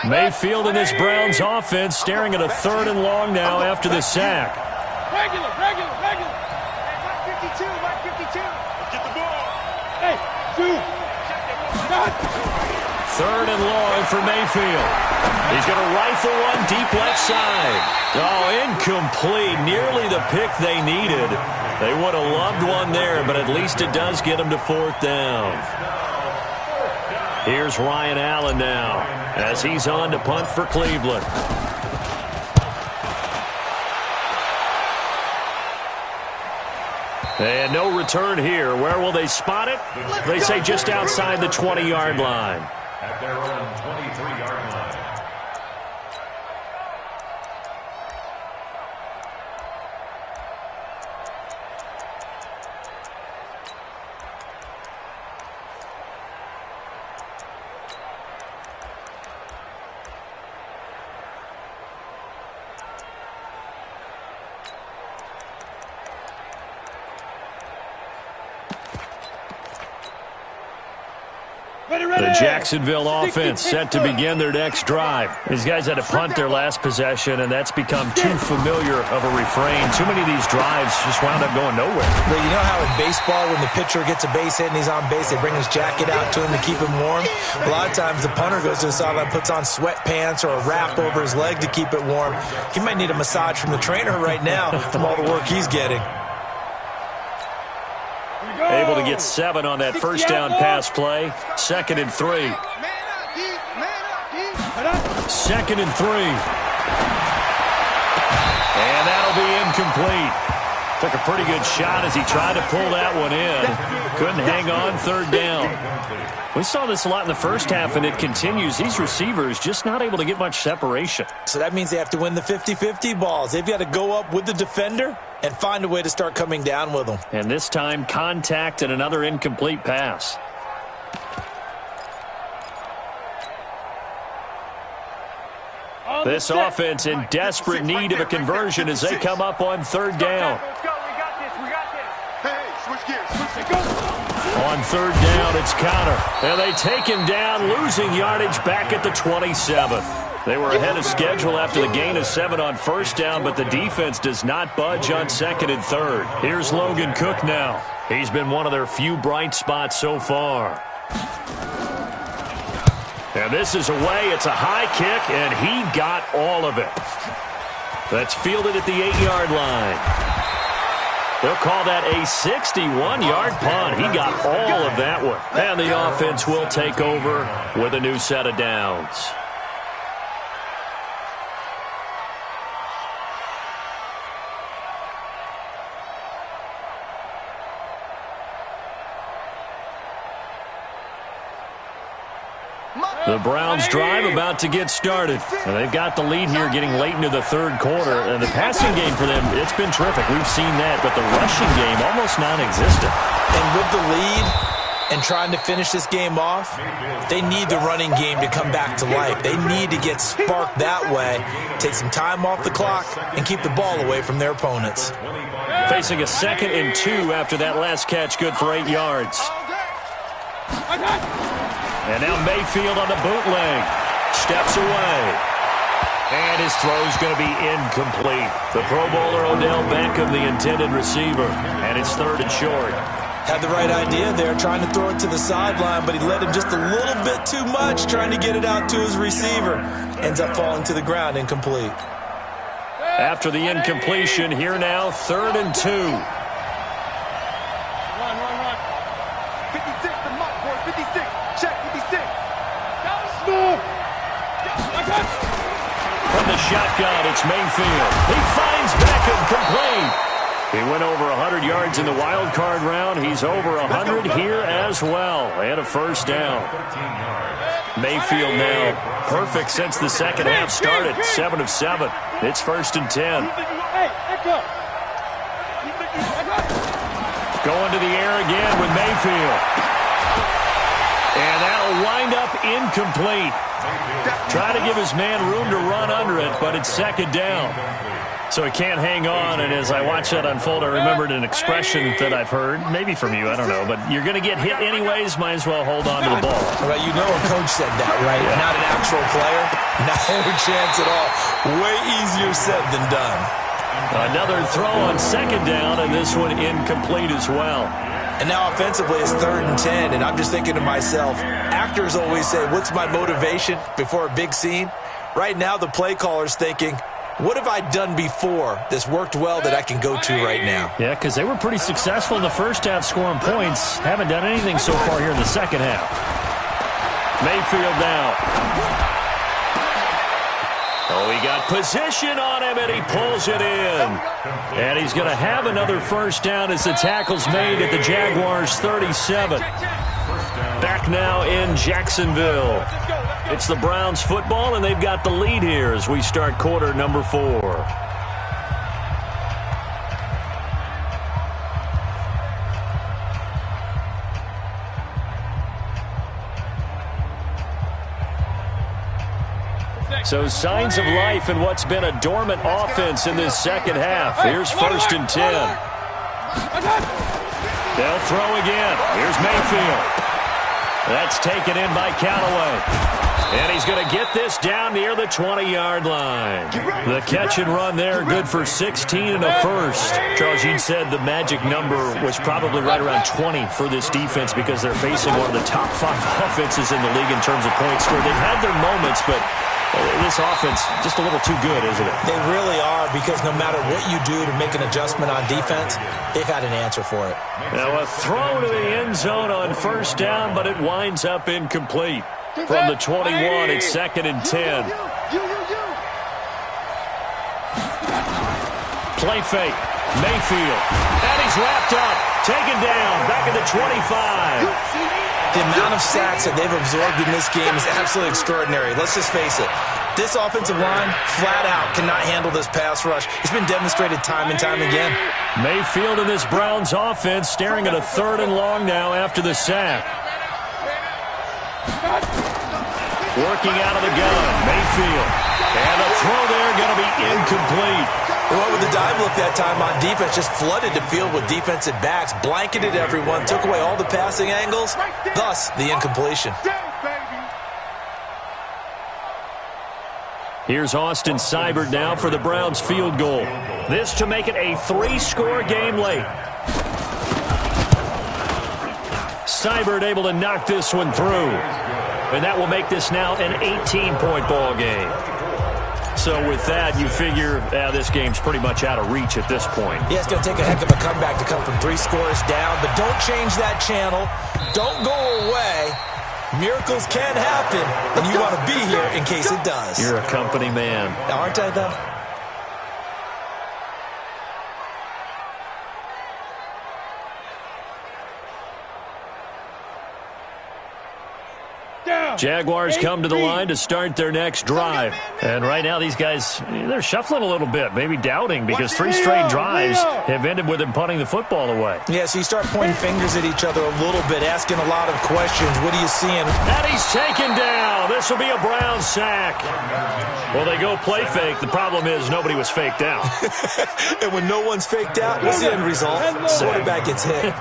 15. Mayfield and this Browns offense staring at a 3rd and long now after the sack. Regular. Hey, 152. Let's get the ball. Hey, 2. 3rd and long for Mayfield. He's going to rifle one deep left side. Oh, incomplete. Nearly the pick they needed. They would have loved one there, but at least it does get them to 4th down. Here's Ryan Allen now as he's on to punt for Cleveland. And no return here. Where will they spot it? They say just outside the 20-yard line. At their own 23-yard line. The Jacksonville offense set to begin their next drive. These guys had to punt their last possession, and that's become too familiar of a refrain. Too many of these drives just wound up going nowhere. But you know how in baseball, when the pitcher gets a base hit and he's on base, they bring his jacket out to him to keep him warm? A lot of times the punter goes to the sideline, puts on sweatpants or a wrap over his leg to keep it warm. He might need a massage from the trainer right now from all the work he's getting. Able to get 7 on that first down pass play. 2nd and 3. 2nd and 3. And that'll be incomplete. Took a pretty good shot as he tried to pull that one in. Couldn't hang on 3rd down. We saw this a lot in the first half, and it continues. These receivers just not able to get much separation. So that means they have to win the 50-50 balls. They've got to go up with the defender and find a way to start coming down with them. And this time, contact and another incomplete pass. This offense in desperate need of a conversion as they come up on 3rd down. On 3rd down, it's Connor. And they take him down, losing yardage back at the 27. They were ahead of schedule after the gain of 7 on 1st down, but the defense does not budge on 2nd and 3rd. Here's Logan Cook now. He's been one of their few bright spots so far. And this is away. It's a high kick, and he got all of it. That's fielded at the 8-yard line. They'll call that a 61-yard punt. He got all of that one. And the offense will take over with a new set of downs. The Browns drive about to get started. And they've got the lead here getting late into the 3rd quarter. And the passing game for them, it's been terrific. We've seen that. But the rushing game, almost non-existent. And with the lead and trying to finish this game off, they need the running game to come back to life. They need to get sparked that way, take some time off the clock, and keep the ball away from their opponents. Facing a 2nd and 2 after that last catch, good for 8 yards. And now Mayfield on the bootleg. Steps away. And his throw's going to be incomplete. The Pro Bowler Odell Beckham, the intended receiver. And it's 3rd and short. Had the right idea there, trying to throw it to the sideline, but he led him just a little bit too much, trying to get it out to his receiver. Ends up falling to the ground, incomplete. After the incompletion, here now, 3rd and 2. Run. 56, the mark, boy. 56. Check, 56. From the shotgun, it's Mayfield. He finds Beckham, complete. He went over 100 yards in the wild card round. He's over 100 here as well. And a 1st down. Mayfield now perfect since the 2nd half started. 7 of 7. It's 1st and 10. Going to the air again with Mayfield. And that'll wind up incomplete. Try to give his man room to run under it, but it's 2nd down. So he can't hang on, and as I watch that unfold, I remembered an expression that I've heard, maybe from you, I don't know, but you're going to get hit anyways, might as well hold on to the ball. Well, you know a coach said that, right? Yeah. Not an actual player. No chance at all. Way easier said than done. Another throw on 2nd down, and this one incomplete as well. And now offensively it's 3rd and 10, and I'm just thinking to myself, actors always say, what's my motivation before a big scene? Right now the play caller's thinking, what have I done before that's worked well that I can go to right now? Yeah, because they were pretty successful in the first half scoring points. Haven't done anything so far here in the 2nd half. Mayfield now. Oh, he got position on him, and he pulls it in. And he's going to have another 1st down as the tackle's made at the Jaguars' 37. Back now in Jacksonville. It's the Browns football, and they've got the lead here as we start quarter number 4. So signs of life in what's been a dormant offense in this 2nd half. Here's 1st and 10. They'll throw again. Here's Mayfield. That's taken in by Callaway. And he's going to get this down near the 20-yard line. The catch and run there, good for 16 and a first. Charles, you said the magic number was probably right around 20 for this defense because they're facing one of the top 5 offenses in the league in terms of points scored. They've had their moments, but this offense just a little too good, isn't it? They really are, because no matter what you do to make an adjustment on defense, they've had an answer for it. Now a throw to the end zone on first down, but it winds up incomplete. From the 21, it's 2nd and 10. Play fake. Mayfield. And he's wrapped up. Taken down. Back at the 25. The amount of sacks that they've absorbed in this game is absolutely extraordinary. Let's just face it. This offensive line, flat out, cannot handle this pass rush. It's been demonstrated time and time again. Mayfield in this Browns offense staring at a 3rd and long now after the sack. Working out of the gun, Mayfield. And the throw there going to be incomplete. They went with the dive look that time on defense, just flooded the field with defensive backs, blanketed everyone, took away all the passing angles, thus the incompletion. Here's Austin Seibert now for the Browns field goal. This to make it a 3-score game late. Seibert able to knock this one through. And that will make this now an 18-point ball game. So with that, you figure this game's pretty much out of reach at this point. Yeah, it's going to take a heck of a comeback to come from 3 scores down, but don't change that channel. Don't go away. Miracles can happen, and you want to be here in case it does. You're a company man. Aren't I, though? Jaguars come to the line to start their next drive. And right now these guys, they're shuffling a little bit, maybe doubting, because 3 straight drives have ended with them punting the football away. Yeah, so you start pointing fingers at each other a little bit, asking a lot of questions. What are you seeing? And he's taken down. This will be a Browns sack. Well, they go play fake. The problem is nobody was faked out. And when no one's faked out, what's the end result? Quarterback gets hit.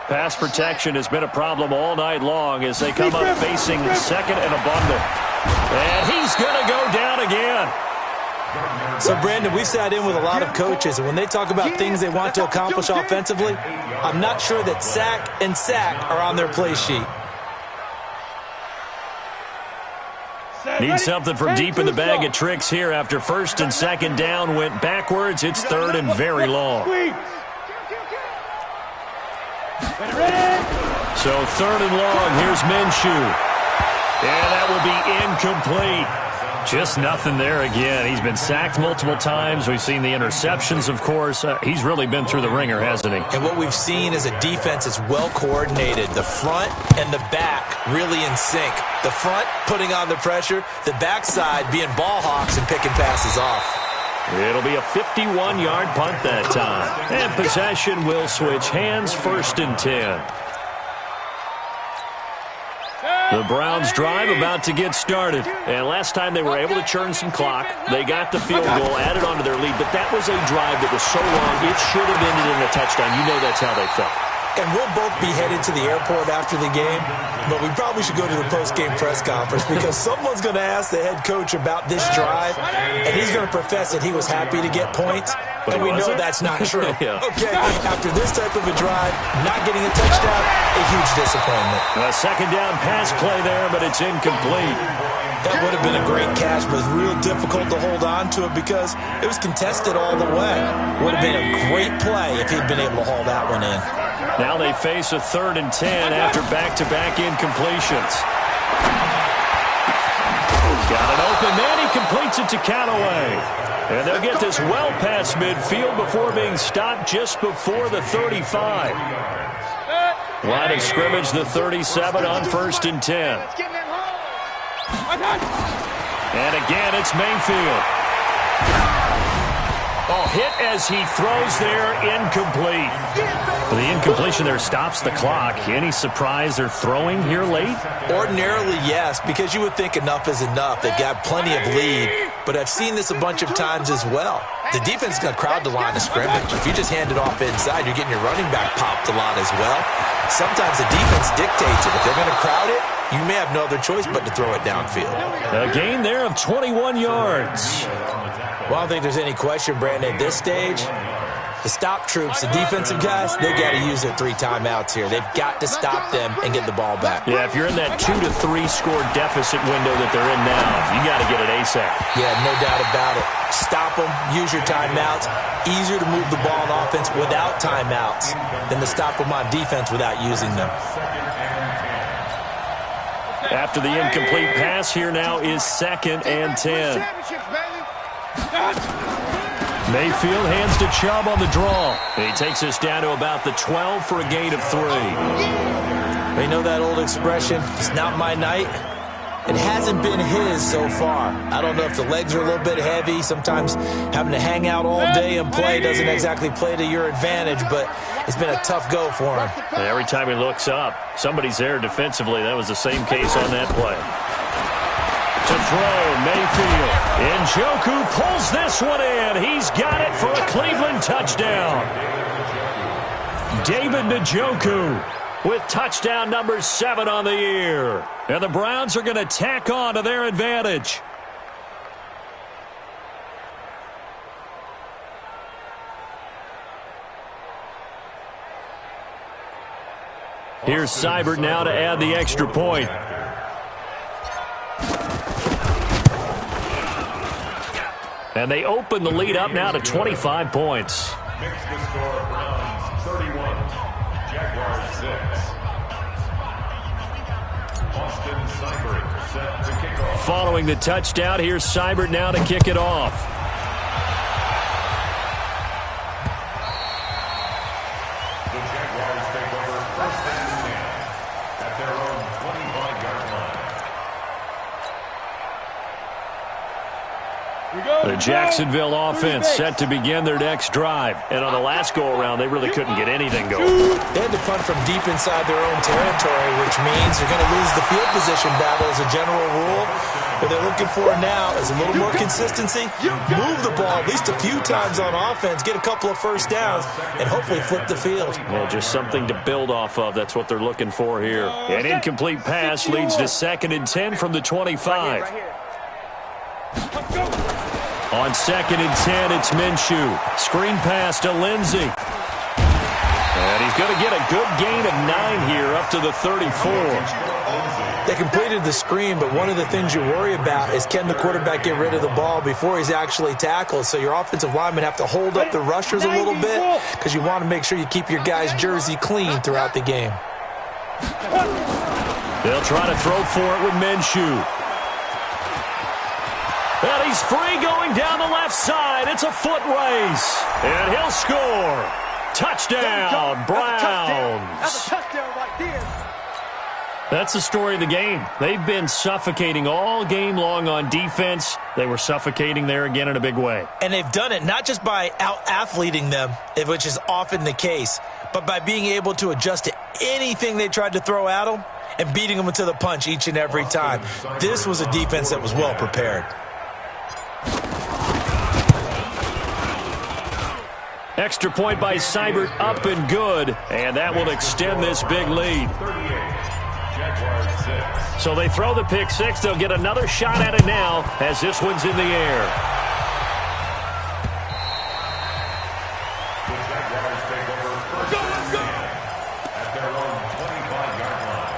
Pass protection has been a problem all night long as they come up facing 2nd and a bundle. And he's going to go down again. So, Brandon, we sat in with a lot of coaches, and when they talk about things they want to accomplish offensively, I'm not sure that sack and sack are on their play sheet. Need something from deep in the bag of tricks here after 1st and 2nd down went backwards. It's 3rd and very long. So 3rd and long, here's Minshew. And that will be incomplete. Just nothing there again. He's been sacked multiple times. We've seen the interceptions, of course. He's really been through the ringer, hasn't he? And what we've seen is a defense that's well coordinated. The front and the back really in sync. The front putting on the pressure, the backside being ball hawks and picking passes off. It'll be a 51-yard punt that time. And possession will switch hands, 1st and 10. The Browns drive about to get started. And last time they were able to churn some clock. They got the field goal, added on to their lead. But that was a drive that was so long, it should have ended in a touchdown. You know that's how they felt. And we'll both be headed to the airport after the game, but we probably should go to the post-game press conference because someone's going to ask the head coach about this drive, and he's going to profess that he was happy to get points, and we know that's not true. Yeah. Okay, after this type of a drive, not getting a touchdown, a huge disappointment. A 2nd down pass play there, but it's incomplete. That would have been a great catch, but it's real difficult to hold on to it because it was contested all the way. Would have been a great play if he'd been able to haul that one in. Now they face a 3rd and 10 after back-to-back incompletions. Got an open man. He completes it to Callaway. And they'll get this well past midfield before being stopped just before the 35. Line of scrimmage, the 37 on 1st and 10. And again, it's Mayfield. Oh, hit as he throws there, incomplete. The incompletion there stops the clock. Any surprise they're throwing here late? Ordinarily, yes, because you would think enough is enough. They've got plenty of lead, but I've seen this a bunch of times as well. The defense is going to crowd the line of scrimmage. If you just hand it off inside, you're getting your running back popped a lot as well. sometimes the defense dictates it. If they're going to crowd it, you may have no other choice but to throw it downfield. A gain there of 21 yards. Well, I don't think there's any question, Brandon, at this stage, the stop troops, the defensive guys, they got to use their 3 timeouts here. They've got to stop them and get the ball back. Yeah, if you're in that 2 to 3 score deficit window that they're in now, you got to get it ASAP. Yeah, no doubt about it. Stop them, use your timeouts. Easier to move the ball on offense without timeouts than to stop them on defense without using them. After the incomplete pass, here now is 2nd and 10. Mayfield hands to Chubb on the draw. He takes us down to about the 12 for a gain of 3. You know that old expression, it's not my night? It hasn't been his so far. I don't know if the legs are a little bit heavy. Sometimes having to hang out all day and play doesn't exactly play to your advantage, but it's been a tough go for him. And every time he looks up, somebody's there defensively. That was the same case on that play. To throw, Mayfield. Njoku pulls this one in. He's got it for a Cleveland touchdown. David Njoku with touchdown number 7 on the year. And the Browns are going to tack on to their advantage. Here's Seibert now to add the extra point. And they open the lead up now to 25 points. Makes the score Browns 31, Jaguars 6. Austin Seibert set to kick off. Following the touchdown, here's Seibert now to kick it off. The Jaguars take over 1st and 10 at their own 25-yard line. The Jacksonville offense set to begin their next drive. And on the last go-around, they really couldn't get anything going. They had to punt from deep inside their own territory, which means they're going to lose the field position battle as a general rule. What they're looking for now is a little more consistency, move the ball at least a few times on offense, get a couple of first downs, and hopefully flip the field. Well, just something to build off of. That's what they're looking for here. An incomplete pass leads to 2nd and 10 from the 25. On 2nd and 10, it's Minshew. Screen pass to Lindsey. And he's going to get a good gain of 9 here up to the 34. They completed the screen, but one of the things you worry about is can the quarterback get rid of the ball before he's actually tackled? So your offensive linemen have to hold up the rushers a little bit because you want to make sure you keep your guy's jersey clean throughout the game. They'll try to throw for it with Minshew. And he's free going down the left side. It's a foot race. And he'll score. Touchdown, Browns. That's a touchdown right there. That's the story of the game. They've been suffocating all game long on defense. They were suffocating there again in a big way. And they've done it not just by out-athleting them, which is often the case, but by being able to adjust to anything they tried to throw at them and beating them to the punch each and every time. This was a defense that was well prepared. Extra point by Seibert, up and good, and that will extend this big lead. So they throw the pick 6. They'll get another shot at it now as this one's in the air. The Jaguars take over 1st and 10 at their own 25-yard line.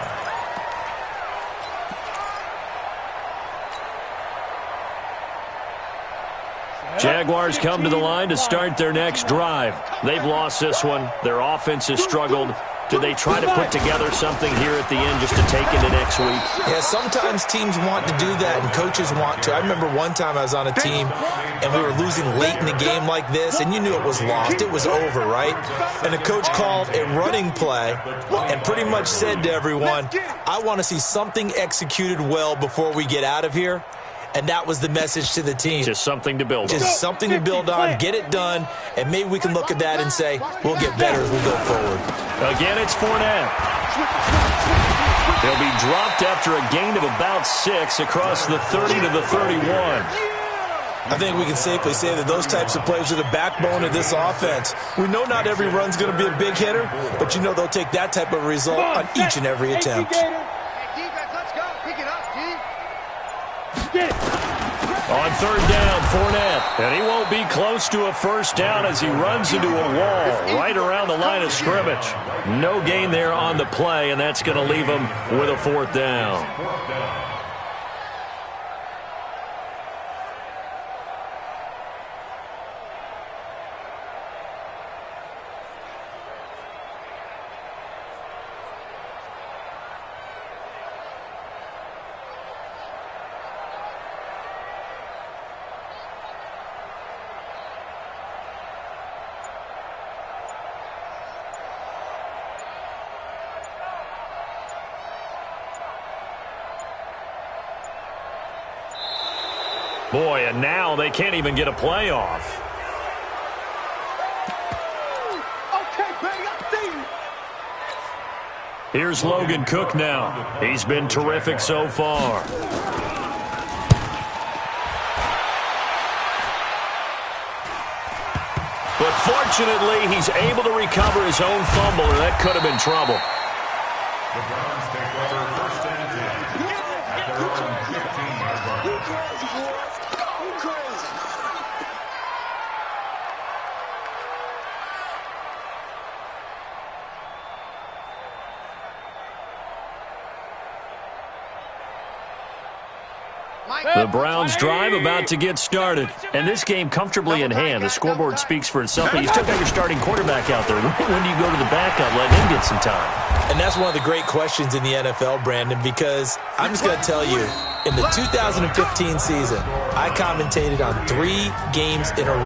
Jaguars come to the line to start their next drive. They've lost this one. Their offense has struggled. Do they try to put together something here at the end just to take into next week? Yeah, sometimes teams want to do that and coaches want to. I remember one time I was on a team and we were losing late in the game like this, and you knew it was lost. It was over, right? And the coach called a running play and pretty much said to everyone, I want to see something executed well before we get out of here. And that was the message to the team. Just something to build on. Just something to build on, get it done, and maybe we can look at that and say, we'll get better as we go forward. Again, it's Fournette. He'll be dropped after a gain of about 6 across the 30 to the 31. I think we can safely say that those types of plays are the backbone of this offense. We know not every run's going to be a big hitter, but you know they'll take that type of result on each and every attempt. On third down, Fournette. And he won't be close to a first down as he runs into a wall right around the line of scrimmage. No gain there on the play, and that's going to leave him with a fourth down. Boy, and now they can't even get a playoff. Here's Logan Cook now. He's been terrific so far. But fortunately, he's able to recover his own fumble, and that could have been trouble. The Browns take over first and 10 at their own 15-yard line. The Browns drive about to get started. And this game comfortably in hand. The scoreboard speaks for itself. But you still got your starting quarterback out there. When do you go to the backup, let him get some time? And that's one of the great questions in the NFL, Brandon, because I'm just going to tell you, in the 2015 season, I commentated on 3 games in a